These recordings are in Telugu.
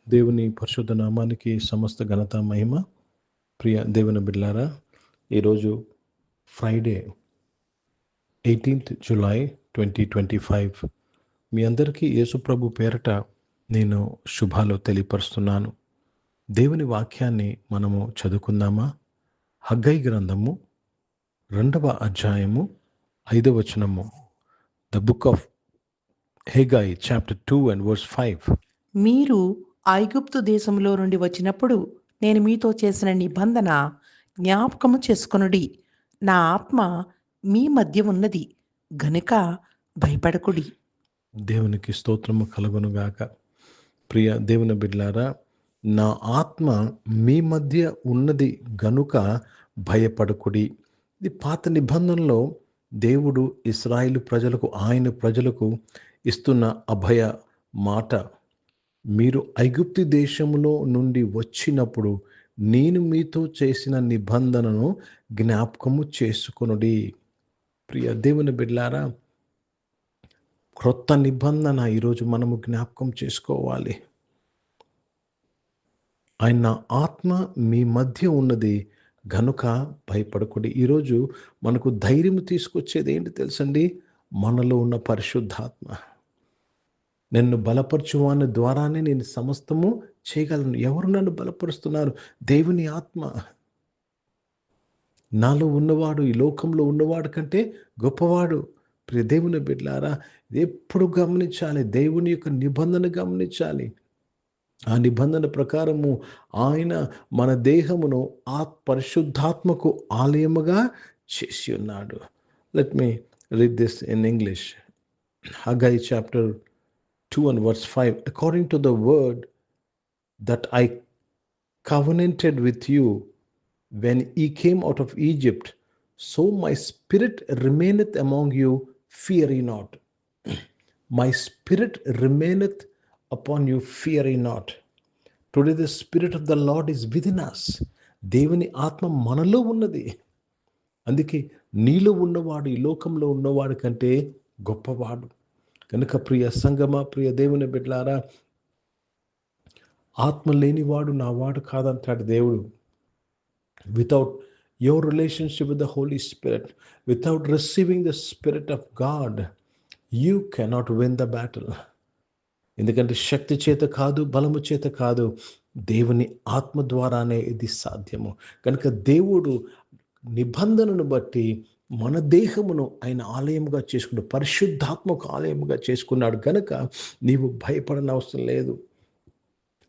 దేవుని పరిశుద్ధ నామానికి సమస్త ఘనత మహిమ. ప్రియ దేవుని బిడ్డలారా, ఈరోజు ఫ్రైడే 18th జూలై 2025. మీ అందరికీ యేసుప్రభు పేరట నేను శుభాలు తెలియపరుస్తున్నాను. దేవుని వాక్యాన్ని మనము చదువుకుందామా? హగ్గై గ్రంథము 2వ అధ్యాయము 5వ వచనము. The book of Haggai chapter 2 and verse 5. మీరు ఐగుప్తు దేశంలో నుండి వచ్చినప్పుడు నేను మీతో చేసిన నిబంధన జ్ఞాపకము చేసుకొనుడి. నా ఆత్మ మీ మధ్య ఉన్నది గనుక భయపడకుడి. దేవునికి స్తోత్రము కలుగునుగాక. ప్రియ దేవుని బిడ్డలారా, నా ఆత్మ మీ మధ్య ఉన్నది గనుక భయపడకుడి. ఇది పాత నిబంధనలో దేవుడు ఇశ్రాయేలు ప్రజలకు, ఆయన ప్రజలకు ఇస్తున్న అభయ మాట. మీరు ఐగుప్తు దేశంలో నుండి వచ్చినప్పుడు నేను మీతో చేసిన నిబంధనను జ్ఞాపకము చేసుకొనుడి. ప్రియ దేవుని బిడ్డలారా, క్రొత్త నిబంధన ఈరోజు మనము జ్ఞాపకం చేసుకోవాలి. ఆయన ఆత్మ మీ మధ్య ఉన్నది గనుక భయపడకూడదు. ఈరోజు మనకు ధైర్యం తీసుకొచ్చేది ఏంటి తెలుసండి? మనలో ఉన్న పరిశుద్ధాత్మ. నన్ను బలపరచువాని ద్వారానే నేను సమస్తము చేయగలను. ఎవరు నన్ను బలపరుస్తున్నారు? దేవుని ఆత్మ. నాలో ఉన్నవాడు ఈ లోకంలో ఉన్నవాడు కంటే గొప్పవాడు. ప్రియ దేవుని బిడ్డలారా, ఎప్పుడు గమనించాలి, దేవుని యొక్క నిబంధన గమనించాలి. ఆ నిబంధన ప్రకారము ఆయన మన దేహమును పరిశుద్ధాత్మకు ఆలయముగా చేసి ఉన్నాడు. Let me read this in English. Haggai chapter 2 and verse 5. According to the word that I covenanted with you when ye came out of Egypt, so my spirit remaineth among you, fear ye not. My spirit remaineth upon you, fear ye not. Today the spirit of the Lord is within us. దేవుని ఆత్మ మనలో ఉన్నది. అందుకే నీలో ఉన్నవాడు ఈ లోకంలో ఉన్నవాడు కంటే గొప్పవాడు. కనుక ప్రియ సంగమ, ప్రియ దేవుని బిడ్డలారా, ఆత్మ లేనివాడు నా వాడు కాదంటాడు దేవుడు. Without your relationship with the Holy Spirit, without receiving the spirit of God, you cannot win the battle. ఎందుకంటే శక్తి చేత కాదు, బలము చేత కాదు, దేవుని ఆత్మ ద్వారానే ఇది సాధ్యము. కనుక దేవుడు నిబంధనను బట్టి మన దేహమును ఆయన ఆలయముగా చేసుకున్నాడు, పరిశుద్ధాత్మకు ఆలయముగా చేసుకున్నాడు. కనుక నీవు భయపడని అవసరం లేదు.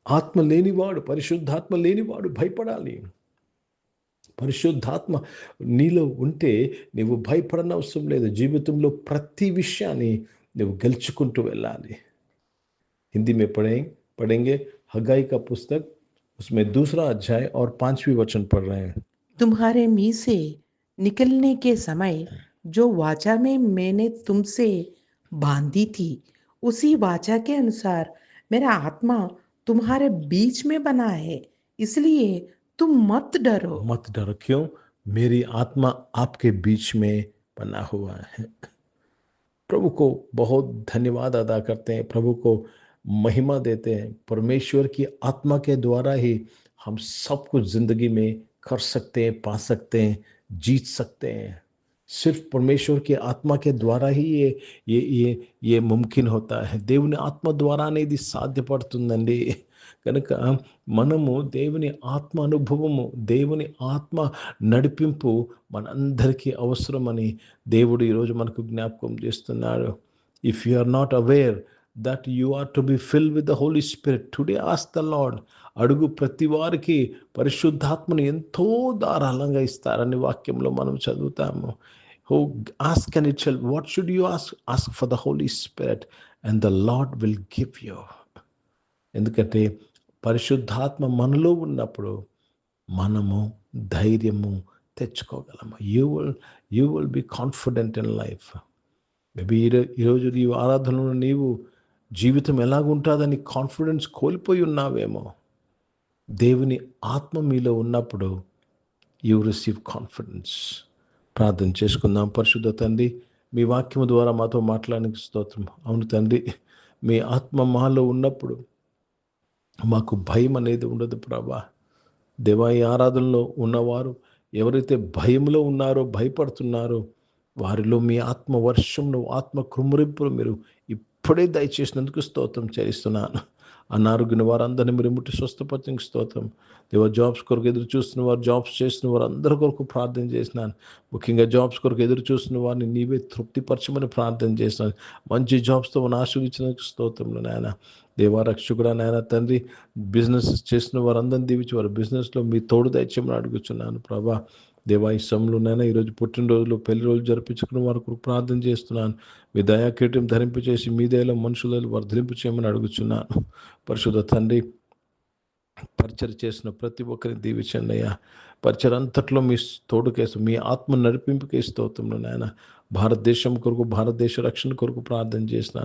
ఆత్మ లేనివాడు, పరిశుద్ధాత్మ లేనివాడు భయపడాలి. పరిశుద్ధాత్మ నీలో ఉంటే నీవు భయపడని అవసరం లేదు. జీవితంలో ప్రతి విషయాన్ని నువ్వు గెలుచుకుంటూ వెళ్ళాలి. हिंदी में पढ़ेंगे हगाई का पुस्तक, उसमें 2रा अध्याय और 5वीं वचन पढ़ रहे हैं. तुम्हारे मुंह से निकलने के समय जो वाचा में मैंने तुमसे बांधी थी, उसी वाचा के अनुसार मेरा आत्मा तुम्हारे बीच में बना है, इसलिए तुम मत डरो. मत डरो. क्यों? मेरी आत्मा आपके बीच में बना हुआ है. प्रभु को बहुत धन्यवाद अदा करते हैं, प्रभु को महिमा देते हैं. परमेश्वर की आत्मा के द्वारा ही हम सब कुछ जिंदगी में कर सकते हैं, पा सकते हैं, जीत सकते हैं. सिर्फ परमेश्वर की आत्मा के द्वारा ही ये मुमकिन होता है. దేవుని ఆత్మ ద్వారానే ఇది సాధ్యపడుతుందండి. కనుక మనము దేవుని ఆత్మ అనుభవము, దేవుని ఆత్మ నడిపింపు మనందరికీ అవసరమని దేవుడు ఈరోజు మనకు జ్ఞాపకం చేస్తున్నాడు. If you are not aware that you are to be filled with the Holy Spirit, today ask the Lord. అడుగు. ప్రతి వారికి పరిశుద్ధాత్మను ఎంతో ధారాళంగా ఇస్తారని వాక్యంలో మనం చదువుతాము. Who ask and it shall, what should you ask? Ask for the Holy Spirit and the Lord will give you. ఎందుకంటే పరిశుద్ధాత్మ మనలో ఉన్నప్పుడు మనము ధైర్యము తెచ్చుకోగలము. you will be confident in life. Maybe ఈరోజు నీవు ఆరాధనలో నీవు జీవితం ఎలాగుంటుందని కాన్ఫిడెన్స్ కోల్పోయి ఉన్నావేమో. దేవుని ఆత్మ మీలో ఉన్నప్పుడు యు రిసీవ్ కాన్ఫిడెన్స్. ప్రార్థన చేసుకుందాం. పరిశుద్ధ తండ్రి, మీ వాక్యము ద్వారా మాతో మాట్లాడడానికి స్తోత్రం. అవును తండ్రి, మీ ఆత్మ మాలో ఉన్నప్పుడు మాకు భయం అనేది ఉండదు ప్రభా. దేవా, ఈ ఆరాధనలో ఉన్నవారు ఎవరైతే భయంలో ఉన్నారో, భయపడుతున్నారో, వారిలో మీ ఆత్మ వర్షంలో, ఆత్మ కృమ్మరింపులు మీరు ఇప్పుడే దయచేసినందుకు స్తోత్రం చేస్తున్నాను. అనారోగ్యమైన వారందరినీ మీరు ముట్టి స్వస్థపరచడానికి స్తోత్రం. దేవా, జాబ్స్ కొరకు ఎదురు చూస్తున్న వారు, జాబ్స్ చేస్తున్న వారు అందరి కొరకు ప్రార్థన చేసినాను. ముఖ్యంగా జాబ్స్ కొరకు ఎదురు చూస్తున్న వారిని నీవే తృప్తిపరచమని ప్రార్థన చేసినాను. మంచి జాబ్స్తో మనం ఆశీర్వదించినందుకు స్తోత్రంలో నాయన. దేవా, రక్షకుడా నాయన తండ్రి, బిజినెస్ చేసిన వారందరినీ దీవించి వారి బిజినెస్లో మీ తోడు దయచేయమని అడుగుతున్నాను ప్రభా. దేవా, ఈ సమయంలోనైనా ఈరోజు పుట్టినరోజులు, పెళ్లి రోజులు జరిపించుకున్న వారి కొరకు ప్రార్థన చేస్తున్నాను. మీ దయాకీటం ధరింపచేసి మీ దయలో మనుషులలో వర్ధలింపు చేయమని అడుగుతున్నాను. పరిశుద్ధ తండ్రి, పరిచయం చేసిన ప్రతి ఒక్కరిని దీవించండి అయ్యా. పరిచయం అంతట్లో మీ తోడుకేసి మీ ఆత్మ నడిపింపుకే స్తోత్రంలో నాయన. భారతదేశం కొరకు, భారతదేశ రక్షణ కొరకు ప్రార్థన చేసిన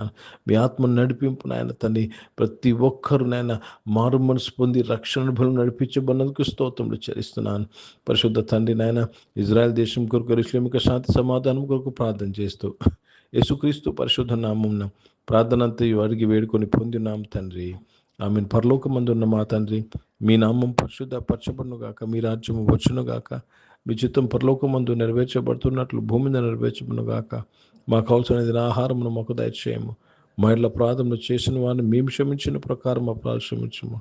మీ ఆత్మ నడిపింపు నాయన తండ్రి, ప్రతి ఒక్కరు నాయన మారు మనసు పొంది రక్షణ అనుభవం నడిపించబడినందుకు స్తోత్రములు చెల్లిస్తున్నాను. పరిశుద్ధ తండ్రి నాయన, ఇజ్రాయెల్ దేశం కొరకు, యెరూషలేముకు శాంతి సమాధానం కొరకు ప్రార్థన చేస్తూ యేసుక్రీస్తు పరిశుద్ధ నామమున ప్రార్థన అంతా అడిగి వేడుకొని పొందినాం తండ్రి. ఆమెన్. పరలోకమందున్న మా తండ్రి, మీ నామం పరిశుద్ధపరచబడును గాక, మీ రాజ్యము వచ్చును గాక, మీ చిత్తం పరలోకమందు నెరవేర్చబడుతున్నట్లు భూమి మీద నెరవేర్చబడును గాక. మాకు కావలసిన ఆహారమును మాకు దయచేయము. మా ఇళ్ళ అపరాధములు చేసిన వారిని మేము క్షమించిన ప్రకారం అపరాధం క్షమించము.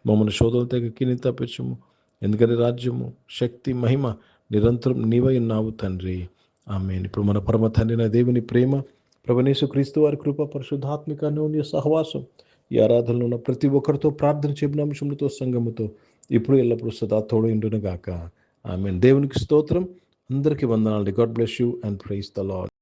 మమ్మల్ని శోధనల తెగ కిని తప్పించము. ఎందుకంటే రాజ్యము, శక్తి, మహిమ నిరంతరం నీవై ఉన్నావు తండ్రి. ఆమేన్. ఇప్పుడు మన పరమ తండ్రి అయిన దేవుని ప్రేమ, ప్రభువైన యేసుక్రీస్తు వారి కృప, పరిశుద్ధాత్మిక అన్యోన్య సహవాసం ఈ ఆరాధనలో ఉన్న ప్రతి ఒక్కరితో, ప్రార్థన చెప్పిన అంశములతో, సంఘముతో ఇప్పుడు ఎల్లప్పుడూ సదా తోడు ఉండును గాక. ఆమేన్. దేవునికి స్తోత్రం. అందరికీ వందనాలు. God bless you and praise the lord.